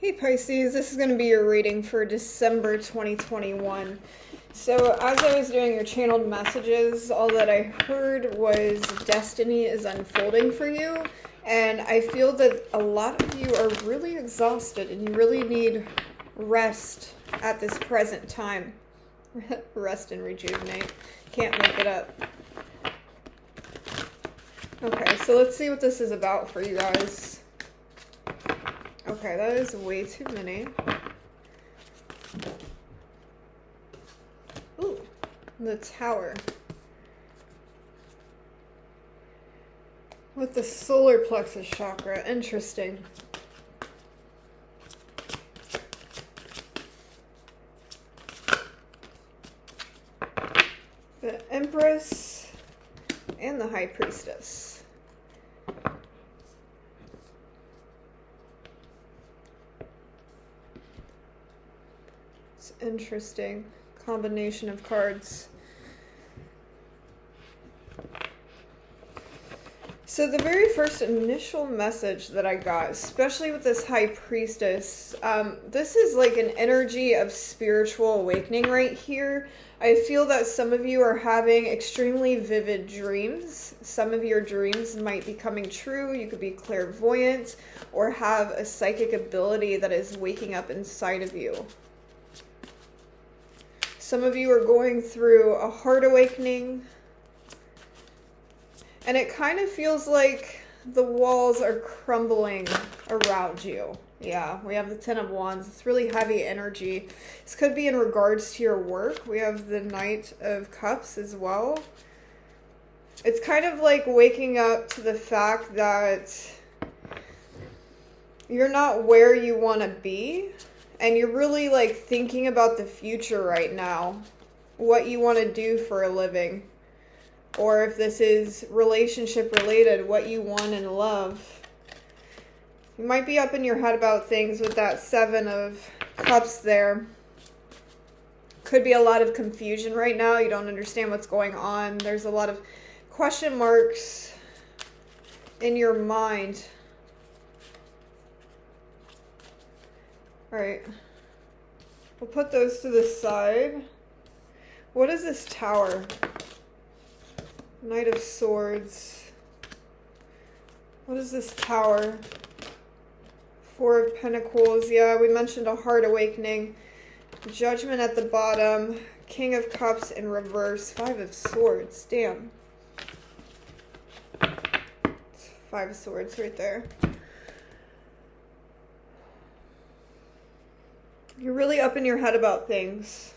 Hey Pisces, this is going to be your reading for December 2021. So as I was doing your channeled messages, all that I heard was destiny is unfolding for you. And I feel that a lot of you are really exhausted and you really need rest at this present time. Rest and rejuvenate. Can't make it up. Okay, so let's see what this is about for you guys. Okay, that is way too many. Ooh, the Tower. With the solar plexus chakra. Interesting. The Empress and the High Priestess. Interesting combination of cards. So the very first initial message that I got, especially with this High Priestess, this is like an energy of spiritual awakening right here. I feel that some of you are having extremely vivid dreams. Some of your dreams might be coming true. You could be clairvoyant or have a psychic ability that is waking up inside of you. Some of you are going through a heart awakening. And it kind of feels like the walls are crumbling around you. Yeah, we have the Ten of Wands. It's really heavy energy. This could be in regards to your work. We have the Knight of Cups as well. It's kind of like waking up to the fact that you're not where you want to be. And you're really like thinking about the future right now. What you want to do for a living. Or if this is relationship related, what you want in love. You might be up in your head about things with that Seven of Cups there. Could be a lot of confusion right now. You don't understand what's going on. There's a lot of question marks in your mind. All right, we'll put those to the side. What is this Tower? Knight of Swords. What is this Tower? Four of Pentacles. Yeah, we mentioned a heart awakening. Judgment at the bottom. King of Cups in reverse. Five of Swords. Damn. It's Five of Swords right there. You're really up in your head about things.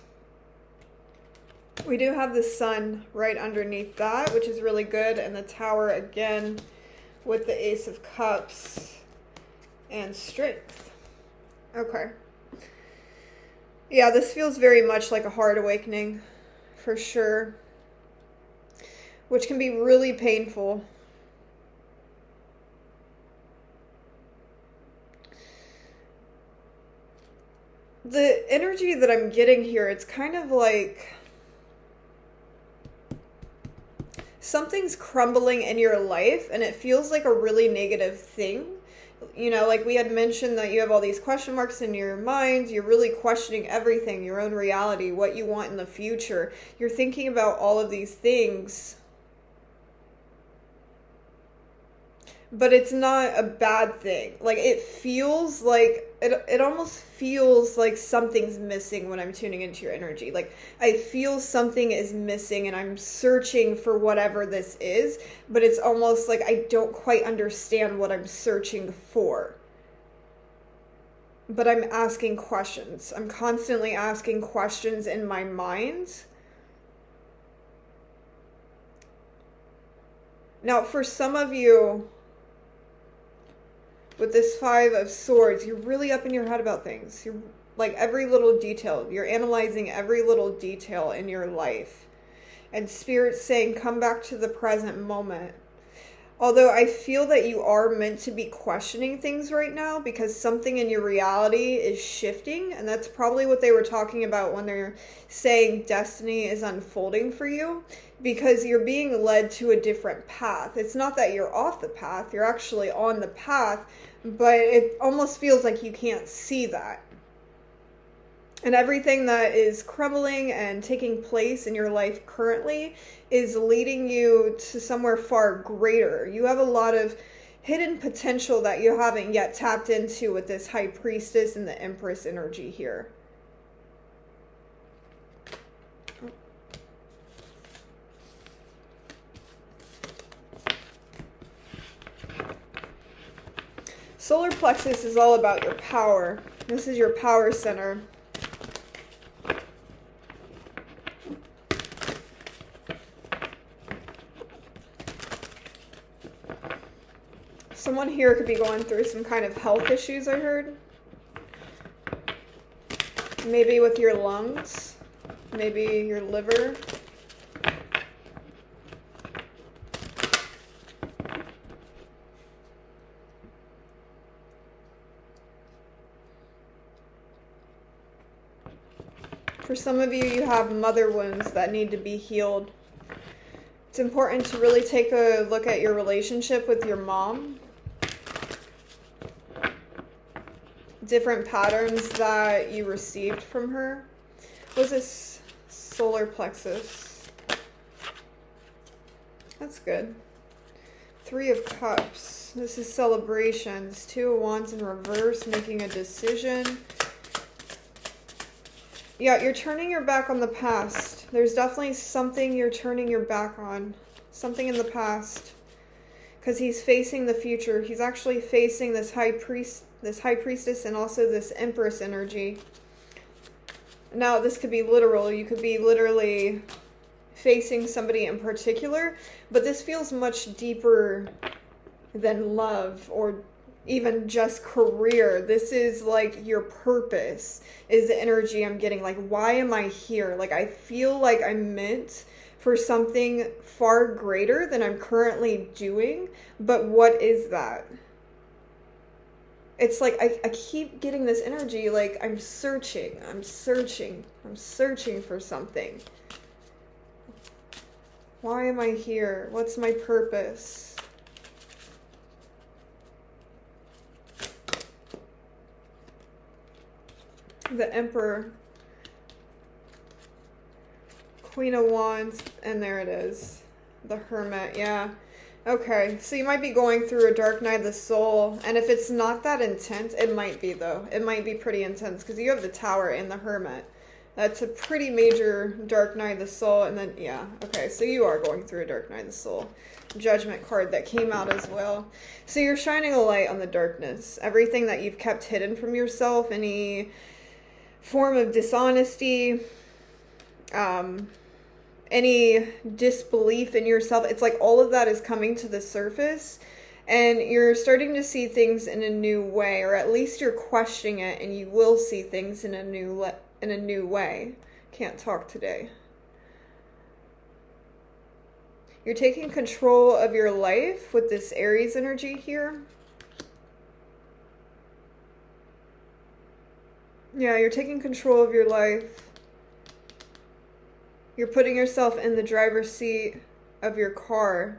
We do have the Sun right underneath that, which is really good. And the Tower again with the Ace of Cups and Strength. Okay. Yeah, this feels very much like a heart awakening for sure. Which can be really painful. The energy that I'm getting here, it's kind of like something's crumbling in your life and it feels like a really negative thing. You know, like we had mentioned that you have all these question marks in your mind. You're really questioning everything, your own reality, what you want in the future. You're thinking about all of these things. But it's not a bad thing. Like it feels like, it almost feels like something's missing when I'm tuning into your energy. Like I feel something is missing and I'm searching for whatever this is. But it's almost like I don't quite understand what I'm searching for. But I'm asking questions. I'm constantly asking questions in my mind. Now for some of you, with this Five of Swords, you're really up in your head about things. You're like every little detail. You're analyzing every little detail in your life. And Spirit's saying, come back to the present moment. Although I feel that you are meant to be questioning things right now because something in your reality is shifting. And that's probably what they were talking about when they're saying destiny is unfolding for you, because you're being led to a different path. It's not that you're off the path, you're actually on the path, but it almost feels like you can't see that. And everything that is crumbling and taking place in your life currently is leading you to somewhere far greater. You have a lot of hidden potential that you haven't yet tapped into with this High Priestess and the Empress energy here. Solar plexus is all about your power. This is your power center. Someone here could be going through some kind of health issues, I heard. Maybe with your lungs, maybe your liver. For some of you, you have mother wounds that need to be healed. It's important to really take a look at your relationship with your mom. Different patterns that you received from her. What is this? Solar plexus. That's good. 3 of Cups. This is celebrations. 2 of Wands in reverse, making a decision. Yeah, you're turning your back on the past. There's definitely something you're turning your back on. Something in the past. Because he's facing the future. He's actually facing this high priestess and also this Empress energy. Now, this could be literal. You could be literally facing somebody in particular, but this feels much deeper than love or even just career. This is like your purpose is the energy I'm getting. Like, why am I here? Like, I feel like I'm meant for something far greater than I'm currently doing, but what is that? It's like I keep getting this energy like I'm searching for something. Why am I here? What's my purpose? The Emperor. Queen of Wands, and there it is. The Hermit, yeah. Okay, so you might be going through a dark night of the soul, and if it's not that intense, it might be though. It might be pretty intense, because you have the Tower and the Hermit. That's a pretty major dark night of the soul, and then, yeah. Okay, so you are going through a dark night of the soul. Judgment card that came out as well. So you're shining a light on the darkness. Everything that you've kept hidden from yourself, any form of dishonesty, any disbelief in yourself, it's like all of that is coming to the surface, and you're starting to see things in a new way, or at least you're questioning it, and you will see things in a new way. Can't talk today. You're taking control of your life with this Aries energy here. Yeah, you're taking control of your life. You're putting yourself in the driver's seat of your car,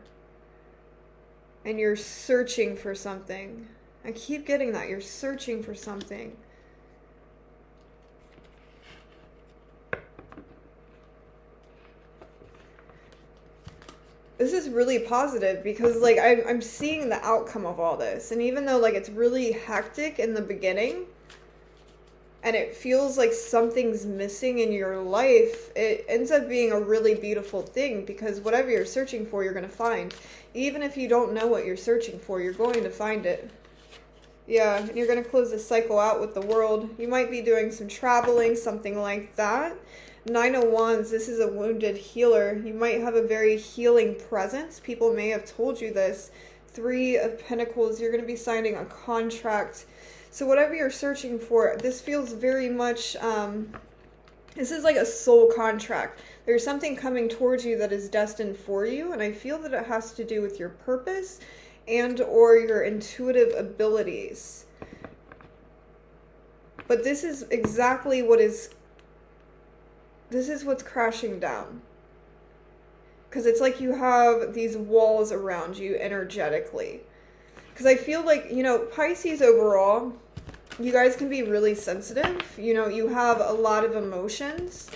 and you're searching for something. I keep getting that. You're searching for something. This is really positive because, like, I'm seeing the outcome of all this. And even though, like, it's really hectic in the beginning, and it feels like something's missing in your life, it ends up being a really beautiful thing, because whatever you're searching for, you're going to find. Even if you don't know what you're searching for, you're going to find it. Yeah, and you're going to close this cycle out with the World. You might be doing some traveling, something like that. 9 of Wands, this is a wounded healer. You might have a very healing presence. People may have told you this. 3 of Pentacles, you're going to be signing a contract. So whatever you're searching for, this feels very much This is like a soul contract. There's something coming towards you that is destined for you, and I feel that it has to do with your purpose and or your intuitive abilities. But this is exactly this is what's crashing down. Because it's like you have these walls around you energetically. Because I feel like, Pisces overall, you guys can be really sensitive. You have a lot of emotions.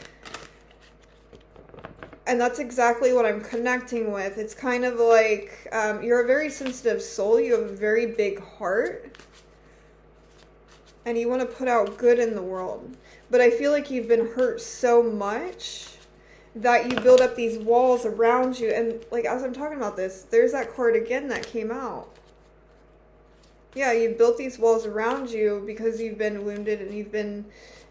And that's exactly what I'm connecting with. It's kind of like you're a very sensitive soul. You have a very big heart. And you want to put out good in the world. But I feel like you've been hurt so much that you build up these walls around you. And like as I'm talking about this, there's that card again that came out. Yeah, you've built these walls around you because you've been wounded and you've been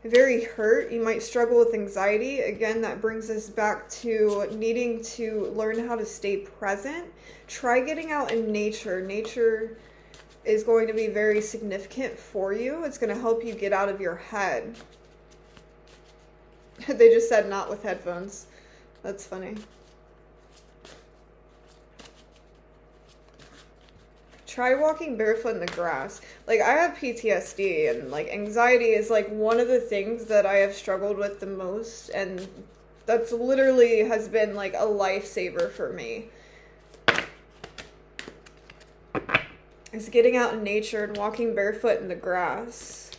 very hurt. You might struggle with anxiety. Again, that brings us back to needing to learn how to stay present. Try getting out in nature. Nature is going to be very significant for you. It's going to help you get out of your head. They just said not with headphones. That's funny. Try walking barefoot in the grass. Like, I have PTSD, and like anxiety is like one of the things that I have struggled with the most, and that's literally has been like a lifesaver for me. Is getting out in nature and walking barefoot in the grass.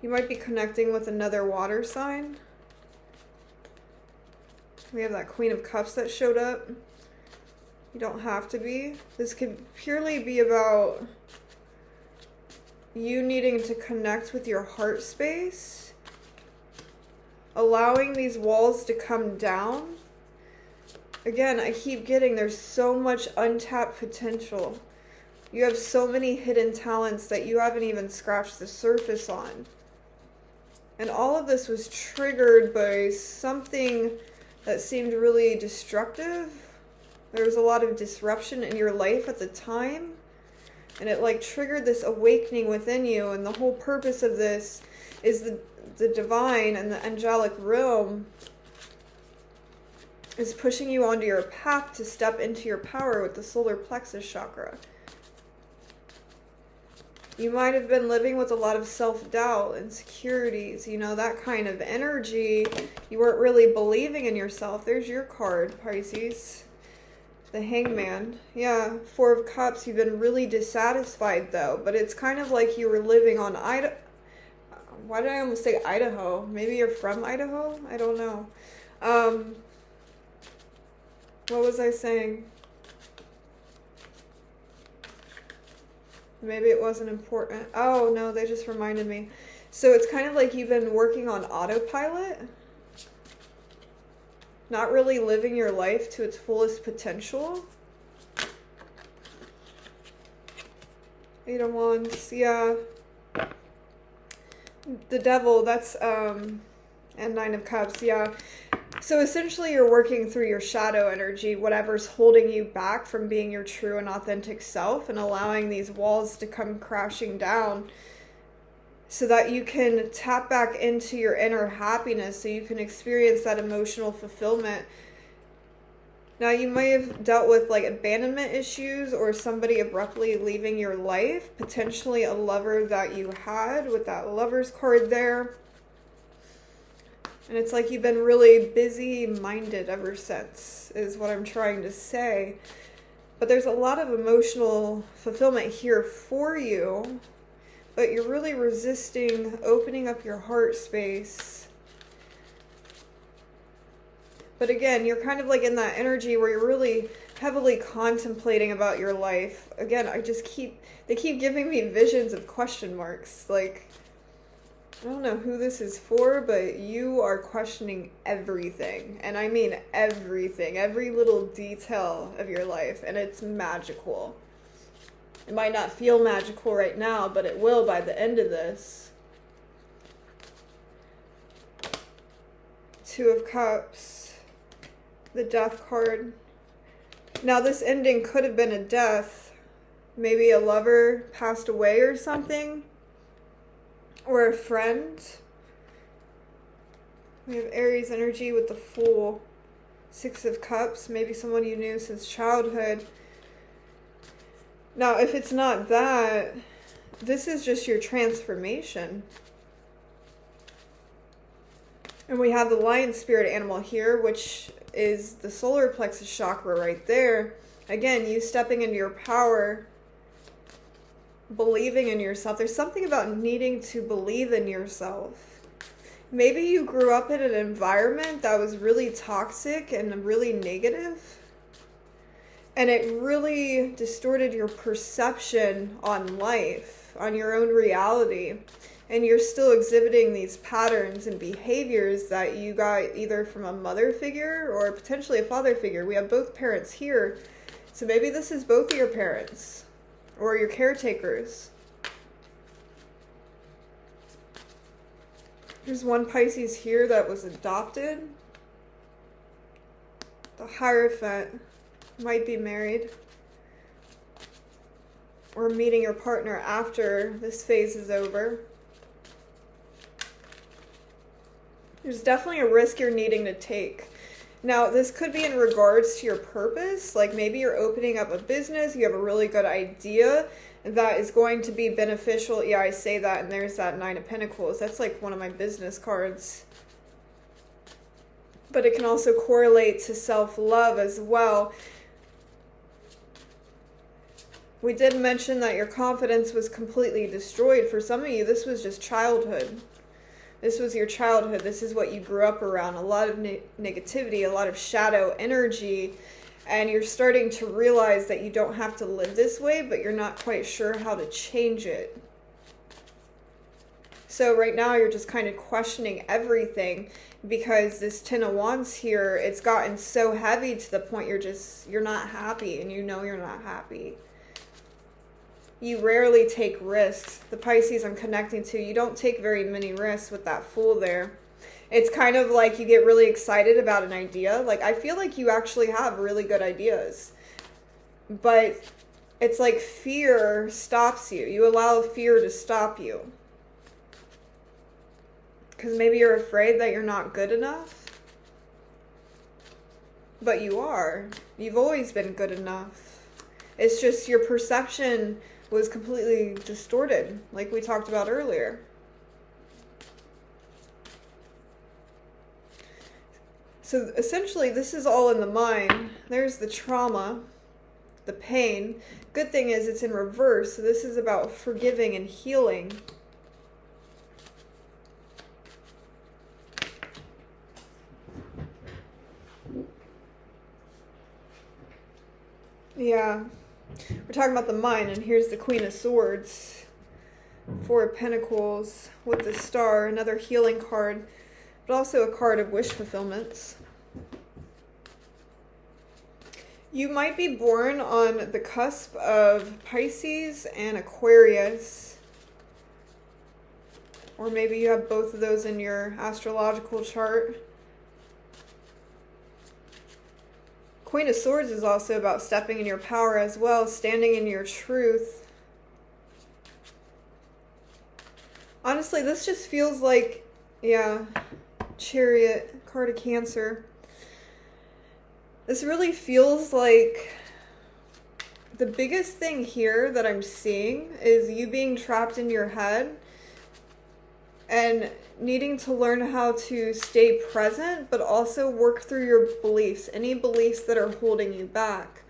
You might be connecting with another water sign. We have that Queen of Cups that showed up. You don't have to be. This could purely be about you needing to connect with your heart space, allowing these walls to come down. Again, I keep getting there's so much untapped potential. You have so many hidden talents that you haven't even scratched the surface on. And all of this was triggered by something that seemed really destructive. There was a lot of disruption in your life at the time. And it like triggered this awakening within you. And the whole purpose of this is the divine and the angelic realm is pushing you onto your path to step into your power with the solar plexus chakra. You might have been living with a lot of self-doubt, insecurities, that kind of energy. You weren't really believing in yourself. There's your card, Pisces. The Hangman. Yeah, Four of Cups. You've been really dissatisfied, though. But it's kind of like you were living on Idaho. Why did I almost say Idaho? Maybe you're from Idaho? I don't know. What was I saying? Maybe it wasn't important. Oh, no, they just reminded me. So it's kind of like you've been working on autopilot. Not really living your life to its fullest potential. Eight of Wands, yeah. The Devil, that's, and Nine of Cups, yeah. So essentially you're working through your shadow energy, whatever's holding you back from being your true and authentic self, and allowing these walls to come crashing down so that you can tap back into your inner happiness, so you can experience that emotional fulfillment. Now, you may have dealt with like abandonment issues or somebody abruptly leaving your life, potentially a lover that you had with that Lover's card there. And it's like you've been really busy-minded ever since, is what I'm trying to say. But there's a lot of emotional fulfillment here for you, but you're really resisting opening up your heart space. But again, you're kind of like in that energy where you're really heavily contemplating about your life. Again, they keep giving me visions of question marks. Like, I don't know who this is for, but you are questioning everything. And I mean everything, every little detail of your life. And it's magical. It might not feel magical right now, but it will by the end of this. Two of Cups. The Death card. Now this ending could have been a death. Maybe a lover passed away or something. Or a friend. We have Aries energy with the Fool. Six of Cups, maybe someone you knew since childhood. Now, if it's not that, this is just your transformation. And we have the lion spirit animal here, which is the solar plexus chakra right there. Again, you stepping into your power, believing in yourself. There's something about needing to believe in yourself. Maybe you grew up in an environment that was really toxic and really negative, and it really distorted your perception on life, on your own reality. And you're still exhibiting these patterns and behaviors that you got either from a mother figure or potentially a father figure. We have both parents here. So maybe this is both of your parents or your caretakers. There's one Pisces here that was adopted. The Hierophant might be married or meeting your partner after this phase is over. There's definitely a risk you're needing to take. Now, this could be in regards to your purpose. Like maybe you're opening up a business. You have a really good idea that is going to be beneficial. Yeah, I say that, and there's that Nine of Pentacles. That's like one of my business cards. But it can also correlate to self-love as well. We did mention that your confidence was completely destroyed. For some of you, this was just childhood. This was your childhood. This is what you grew up around. A lot of negativity, a lot of shadow energy. And you're starting to realize that you don't have to live this way, but you're not quite sure how to change it. So right now you're just kind of questioning everything because this Ten of Wands here, it's gotten so heavy to the point you're not happy, and you know you're not happy. You rarely take risks. The Pisces I'm connecting to, you don't take very many risks with that Fool there. It's kind of like you get really excited about an idea. Like, I feel like you actually have really good ideas. But it's like fear stops you. You allow fear to stop you. Because maybe you're afraid that you're not good enough. But you are. You've always been good enough. It's just your perception was completely distorted, like we talked about earlier. So essentially, this is all in the mind. There's the trauma, the pain. Good thing is it's in reverse, so this is about forgiving and healing. Yeah. We're talking about the mind, and here's the Queen of Swords. Four of Pentacles with the Star, another healing card, but also a card of wish fulfillments. You might be born on the cusp of Pisces and Aquarius. Or maybe you have both of those in your astrological chart. Queen of Swords is also about stepping in your power as well, standing in your truth. Honestly, this just feels like, yeah, Chariot, card of Cancer. This really feels like the biggest thing here that I'm seeing is you being trapped in your head and needing to learn how to stay present, but also work through your beliefs, any beliefs that are holding you back.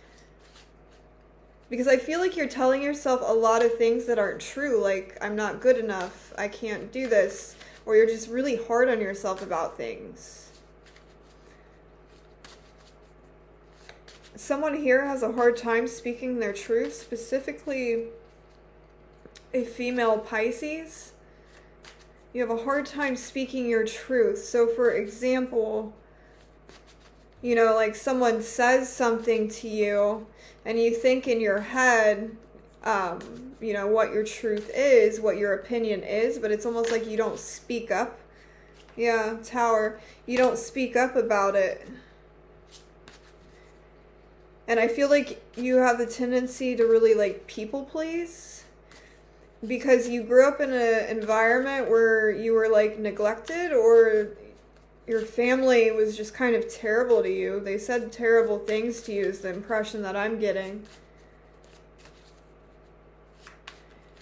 Because I feel like you're telling yourself a lot of things that aren't true, like, I'm not good enough, I can't do this, or you're just really hard on yourself about things. Someone here has a hard time speaking their truth, specifically a female Pisces. You have a hard time speaking your truth. So for example, you know, like someone says something to you and you think in your head, you know, what your truth is, what your opinion is, but it's almost like you don't speak up. Yeah, Tower. You don't speak up about it. And I feel like you have the tendency to really like people please. Because you grew up in an environment where you were like neglected, or your family was just kind of terrible to you. They said terrible things to you is the impression that I'm getting.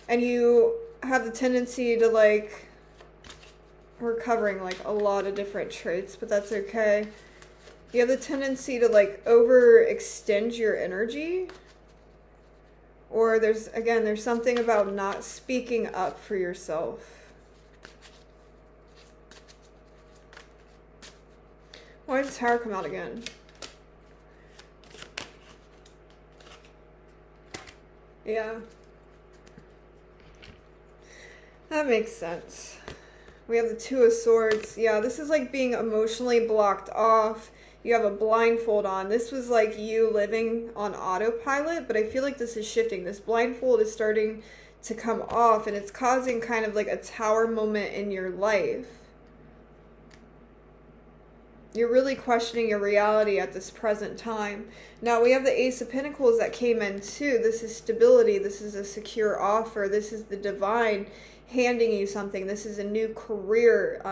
And you have the tendency to like, we're covering like a lot of different traits, but that's okay. You have the tendency to like overextend your energy. Or there's something about not speaking up for yourself. Why did Tower come out again? Yeah. That makes sense. We have the Two of Swords. Yeah, this is like being emotionally blocked off. You have a blindfold on. This was like you living on autopilot, but I feel like this is shifting. This blindfold is starting to come off, and it's causing kind of like a tower moment in your life. You're really questioning your reality at this present time. Now we have the Ace of Pentacles that came in too. This is stability. This is a secure offer. This is the divine handing you something. This is a new career,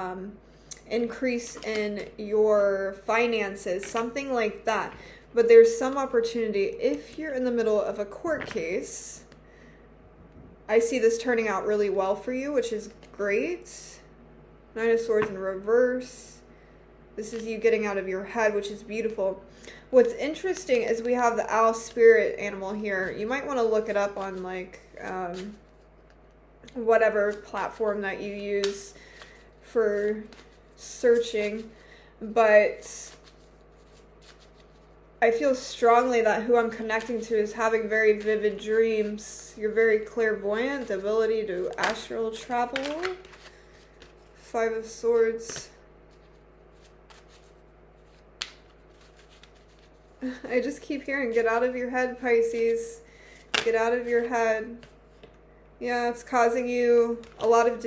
increase in your finances, something like that. But there's some opportunity if you're in the middle of a court case. I see this turning out really well for you, which is great. Nine of Swords in reverse. This is you getting out of your head, which is beautiful. What's interesting is we have the owl spirit animal here. You might want to look it up on like whatever platform that you use for searching. But I feel strongly that who I'm connecting to is having very vivid dreams. You're very clairvoyant, the ability to astral travel. Five of Swords. I just keep hearing, get out of your head, Pisces. Get out of your head. Yeah, it's causing you a lot of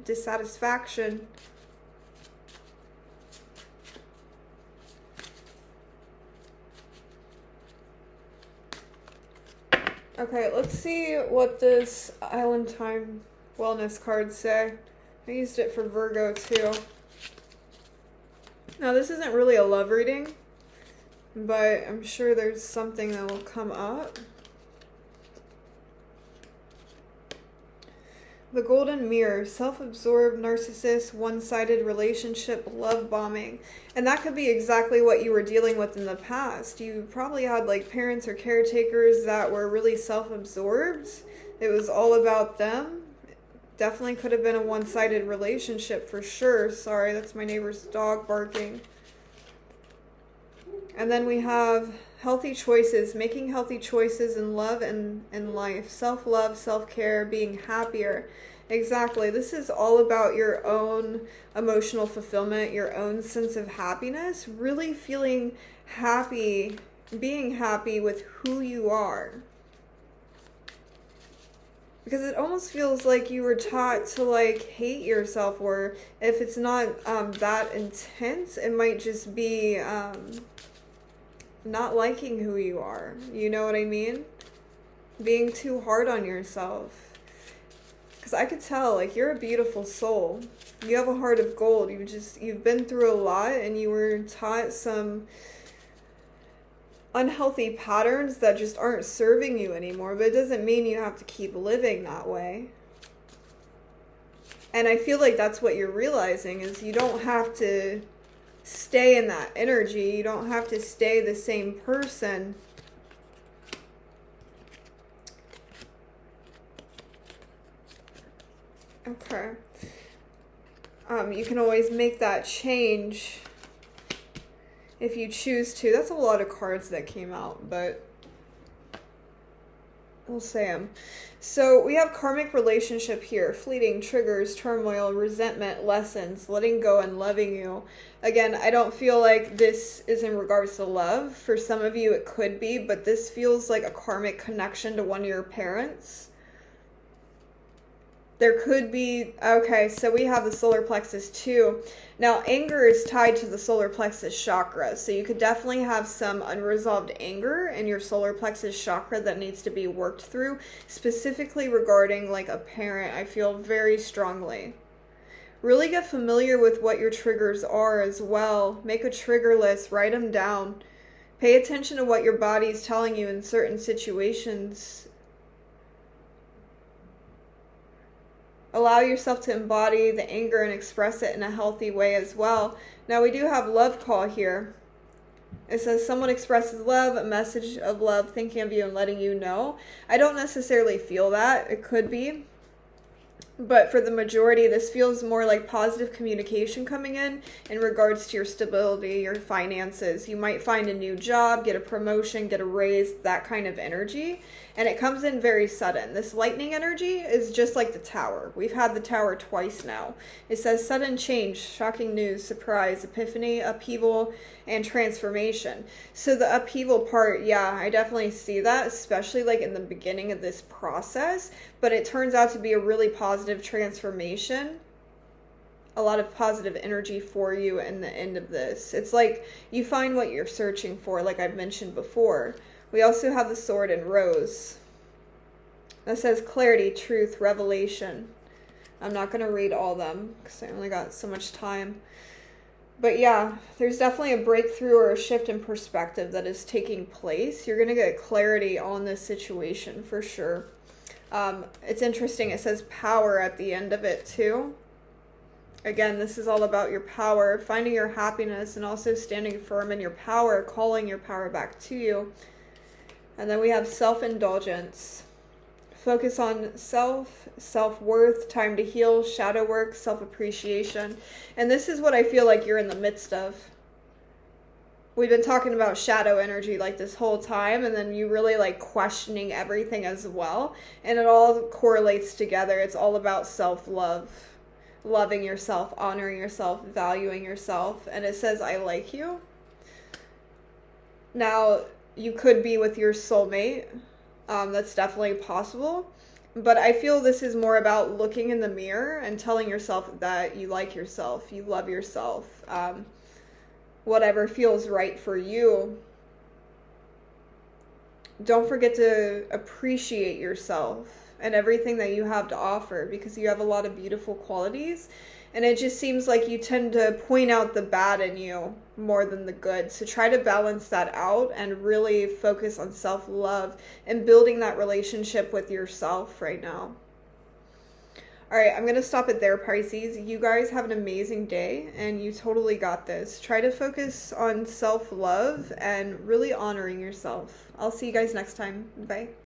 dissatisfaction. Okay, let's see what this Island Time Wellness cards say. I used it for Virgo too. Now, this isn't really a love reading, but I'm sure there's something that will come up. The Golden Mirror, self-absorbed, narcissist, one-sided relationship, love bombing. And that could be exactly what you were dealing with in the past. You probably had like parents or caretakers that were really self-absorbed. It was all about them. Definitely could have been a one-sided relationship for sure. Sorry, that's my neighbor's dog barking. And then we have healthy choices, making healthy choices in love and in life. Self-love, self-care, being happier. Exactly. This is all about your own emotional fulfillment, your own sense of happiness, really feeling happy, being happy with who you are. Because it almost feels like you were taught to like hate yourself, or if it's not that intense, it might just be not liking who you are. You know what I mean? Being too hard on yourself. Because I could tell, like, you're a beautiful soul. You have a heart of gold. You've been through a lot, and you were taught some unhealthy patterns that just aren't serving you anymore. But it doesn't mean you have to keep living that way. And I feel like that's what you're realizing, is you don't have to stay in that energy. You don't have to stay the same person. Okay. You can always make that change if you choose to. That's a lot of cards that came out, but we'll say them. So we have karmic relationship here. Fleeting, triggers, turmoil, resentment, lessons, letting go and loving you. Again, I don't feel like this is in regards to love. For some of you, it could be, but this feels like a karmic connection to one of your parents. There could be, okay, so we have the solar plexus too. Now, anger is tied to the solar plexus chakra, so you could definitely have some unresolved anger in your solar plexus chakra that needs to be worked through, specifically regarding like a parent. I feel very strongly. Really get familiar with what your triggers are as well. Make a trigger list, write them down. Pay attention to what your body is telling you in certain situations. Allow yourself to embody the anger and express it in a healthy way as well. Now we do have love call here. It says someone expresses love, a message of love, thinking of you and letting you know. I don't necessarily feel that. It could be. But for the majority, this feels more like positive communication coming in regards to your stability, your finances. You might find a new job, get a promotion, get a raise, that kind of energy. And it comes in very sudden. This lightning energy is just like the tower. We've had the tower twice now. It says sudden change, shocking news, surprise, epiphany, upheaval, and transformation. So the upheaval part, yeah, I definitely see that, especially like in the beginning of this process. But it turns out to be a really positive transformation. A lot of positive energy for you in the end of this. It's like you find what you're searching for, like I've mentioned before. We also have the sword and rose. That says clarity, truth, revelation. I'm not going to read all of them because I only got so much time. But yeah, there's definitely a breakthrough or a shift in perspective that is taking place. You're going to get clarity on this situation for sure. It's interesting. It says power at the end of it too. Again, this is all about your power, finding your happiness, and also standing firm in your power, calling your power back to you. And then we have self-indulgence. Focus on self-worth, time to heal, shadow work, self-appreciation. And this is what I feel like you're in the midst of. We've been talking about shadow energy like this whole time, and then you really like questioning everything as well. And it all correlates together. It's all about self-love, loving yourself, honoring yourself, valuing yourself. And it says, I like you. Now, you could be with your soulmate. That's definitely possible. But I feel this is more about looking in the mirror and telling yourself that you like yourself, you love yourself. Whatever feels right for you. Don't forget to appreciate yourself and everything that you have to offer, because you have a lot of beautiful qualities. And it just seems like you tend to point out the bad in you more than the good. So try to balance that out and really focus on self-love and building that relationship with yourself right now. All right, I'm going to stop it there, Pisces. You guys have an amazing day, and you totally got this. Try to focus on self-love and really honoring yourself. I'll see you guys next time. Bye.